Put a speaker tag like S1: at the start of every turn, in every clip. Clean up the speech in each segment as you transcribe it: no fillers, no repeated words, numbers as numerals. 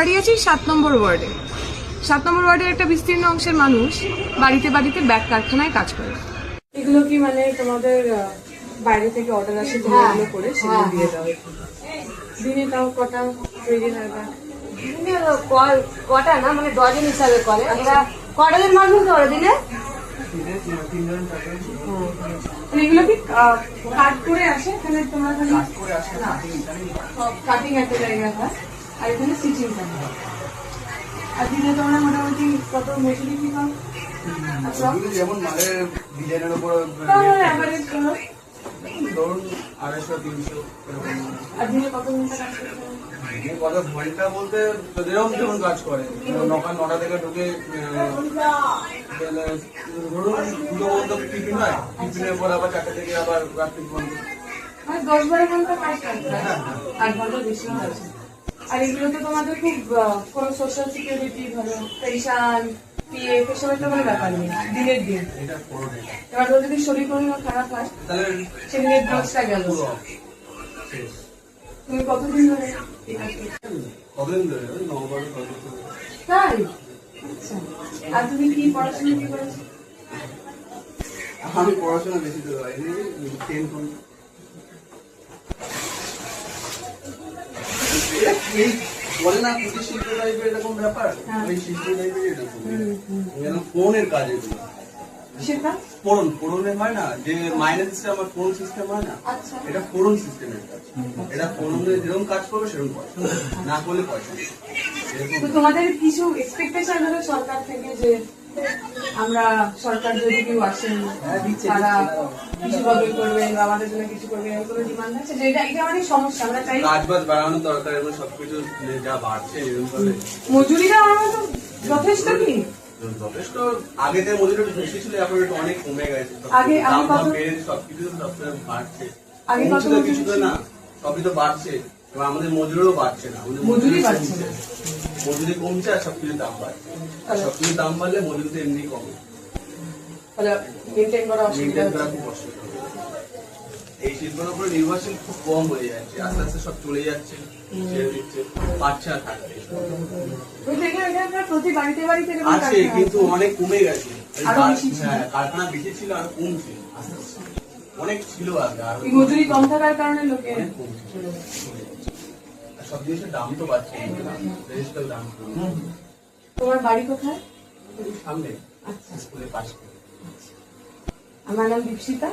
S1: দাঁড়িয়ে আছি 7 নম্বর ওয়ার্ডে। 7 নম্বর ওয়ার্ডের একটা বিস্তীর্ণ অংশের মানুষ বাড়িতে বাড়িতে ব্যাগ কারখানায় কাজ করে। এগুলো কি মানে তোমাদের বাইরে থেকে অর্ডার আসে, এগুলো করে সেগুলো দিয়ে দাও? দিনে তাও কটা তৈরি হয়?
S2: দিনে কটা না, মানে ডজন হিসাবে করে। আমরা কটা দিন মাছ বলতে পারো দিনে?
S1: এগুলো কি কাট করে আসে এখানে? তোমরা কাটিং একটা জায়গা হয় আর এখানে স্টিচিং হয়। আর দিনে তোমরা মোটামুটি কত মজুরি কি পাও?
S3: যেমন মালের ডিজাইনের উপর
S1: অ্যাভারেজ করো
S3: ধরুন 250-300 এরকম।
S1: আর দিনে কত ঘন্টা কাজ করতে হয়?
S3: কত ঘন্টা বলতে যেরকম যেমন কাজ করে, 9টা থেকে ঢুকে ধরুন 2 পর্যন্ত টিফিন হয়, টিফিনের পর আবার 4টা থেকে আবার রাত্রি পর্যন্ত,
S1: মানে 10-12 ঘন্টা কাজ করতে হয়, 8 ঘন্টা বেশি হয়েছে। আর এগুলো তো তোমাদের খুব কোনো সোশ্যাল সিকিউরিটি ধরো পেনশন পিএফ এসবের তো কোনো ব্যাপার নেই, দিনের দিন।
S3: এটা পুরো নেই।
S1: এবার যদি শরীর কোনো খারাপ হয়
S3: তাহলে
S1: সেদিনের দোষটা গেল।
S3: শেষ।
S1: তুমি কতদিন ধরে
S3: কতদিন ধরে? 9-12 বছর।
S1: তাই? আচ্ছা। আর তুমি কি পড়াশোনা কি করেছো?
S3: আমি পড়াশোনা বেশি তো হয়নি, 10 পর্যন্ত। এই বলে না কুটির শিল্প টাইপের এরকম ব্যাপার, ওই শিল্প টাইপের এরকম ফোনের কাজ এগুলো।
S1: সেটা
S3: ফোরনের হয় না যে মাইনাস সিস্টেম আর ফোন সিস্টেম হয় না,
S1: আচ্ছা।
S3: এটা ফোরন সিস্টেমের কাজ। এটা ফোরনে যেরকম কাজ করবে সেরকম পয়সা, না করলে পয়সা নেই।
S1: তো তোমাদের কিছু এক্সপেকটেশন হলো সরকার থেকে যে আমরা সরকার যদি কেউ আসেন তারা কিছু বদল করবেন বা আমাদের জন্য কিছু করবেন, এর কোনো ডিমান্ড আছে? যে এটা আমাদের সমস্যা, আমরা চাই
S3: কাজ বাজ বাড়ানো দরকার এবং সবকিছু যা বাড়ছে এরকম ভাবে
S1: মজুরিটা আমাদের তো যথেষ্ট কি
S3: যথেষ্ট। আগে থেকে মজুরি একটু বেশি ছিল, এখন একটু অনেক কমে গেছে।
S1: আগে
S3: দাম
S1: কত
S3: বেড়েছে, সবকিছু সবসময় বাড়ছে।
S1: আগে কত
S3: কমছে তো কিছু তো না, সবই তো বাড়ছে। এবার আমাদের মজুরিও বাড়ছে না, আমাদের
S1: মজুরি বাড়ছে
S3: কমছে। মজুরি কমছে আর সবকিছুর দাম বাড়ছে। আর সবকিছুর দাম বাড়লে মজুরি তো এমনি কমে,
S1: তাহলে মেনটেন করা অসুবিধা
S3: মেনটেন করা
S1: হচ্ছে।
S3: খুব কষ্ট। এই শিল্পের উপরে নির্ভরশীল খুব কম হয়ে যাচ্ছে, আস্তে আস্তে সব চলে যাচ্ছে, ছেড়ে দিচ্ছে, পাচ্ছে আর থাকবে।
S1: ওই দেখে এখানে প্রতি বাড়িতে বাড়িতে এরকম
S3: আছে
S1: কারখানা
S3: কিন্তু
S1: আছে।
S3: অনেক কমে গেছে।
S1: আরো বেশি ছিল।
S3: হ্যাঁ, কারখানা বেশি ছিল আর কমছে আস্তে আস্তে। অনেক ছিল আগে, আর
S1: এই মজুরি কম থাকার কারণে লোকে
S3: অনেক কমছে। আর সব জিনিসের দাম তো বাড়ছে, জিনিসটার দাম কমছে।
S1: তোমার বাড়ি কোথায়?
S3: এই সামনে
S1: আচ্ছা,
S3: স্কুলের পাশে।
S1: আমার নাম দীপশিতা,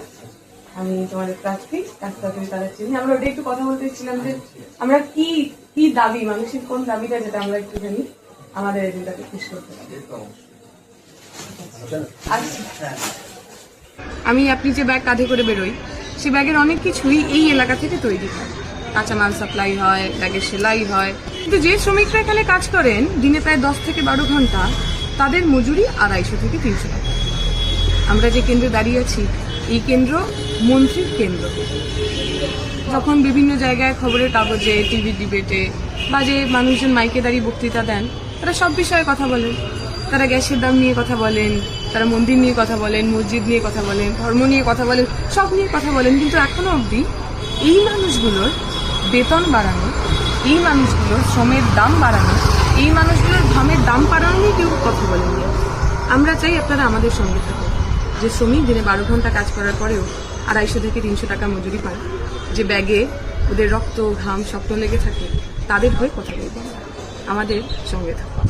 S1: আমি তোমাদের প্রার্থী। কাজটা তুমি তাদের চিনি। আমরা ওটা একটু কথা বলতে চাইছিলাম যে আমরা কি কি দাবি, মানুষের কোন দাবিটা যেটা আমরা একটু জানি আমাদের এজেন্ডাকে পেশ করতে পারি।
S3: এই তো অবশ্যই।
S1: আচ্ছা, আমি আপনি যে ব্যাগ কাঁধে করে বেরোই সে ব্যাগের অনেক কিছুই এই এলাকা থেকে তৈরি হয়। কাঁচামাল সাপ্লাই হয়, ব্যাগের সেলাই হয়, কিন্তু যে শ্রমিকরা এখানে কাজ করেন দিনে প্রায় 10 থেকে 12 ঘন্টা, তাদের মজুরি 250 থেকে 300 টাকা। আমরা যে কেন্দ্রে দাঁড়িয়ে আছি এই কেন্দ্র মন্ত্রীর কেন্দ্র। যখন বিভিন্ন জায়গায় খবরের কাগজে, টিভি ডিবেটে বা যে মানুষজন মাইকে দাঁড়িয়ে বক্তৃতা দেন, তারা সব বিষয়ে কথা বলেন। তারা গ্যাসের দাম নিয়ে কথা বলেন, তারা মন্দির নিয়ে কথা বলেন, মসজিদ নিয়ে কথা বলেন, ধর্ম নিয়ে কথা বলেন, সব নিয়ে কথা বলেন। কিন্তু এখনো অবধি এই মানুষগুলোর বেতন বাড়ানো, এই মানুষগুলোর শ্রমের দাম বাড়ানো, এই মানুষগুলোর ঘামের দাম বাড়ানো নিয়ে কেউ কথা বলেনি। আমরা চাই আপনারা আমাদের সঙ্গে থাকুন। যে শ্রমিক দিনে 12 ঘন্টা কাজ করার পরেও 250 থেকে 300 টাকা মজুরি পায়, যে ব্যাগে ওদের রক্ত ঘাম স্বপ্ন লেগে থাকে, তাদের হয়ে কথা বলবেন, আমাদের সঙ্গে থাকুন।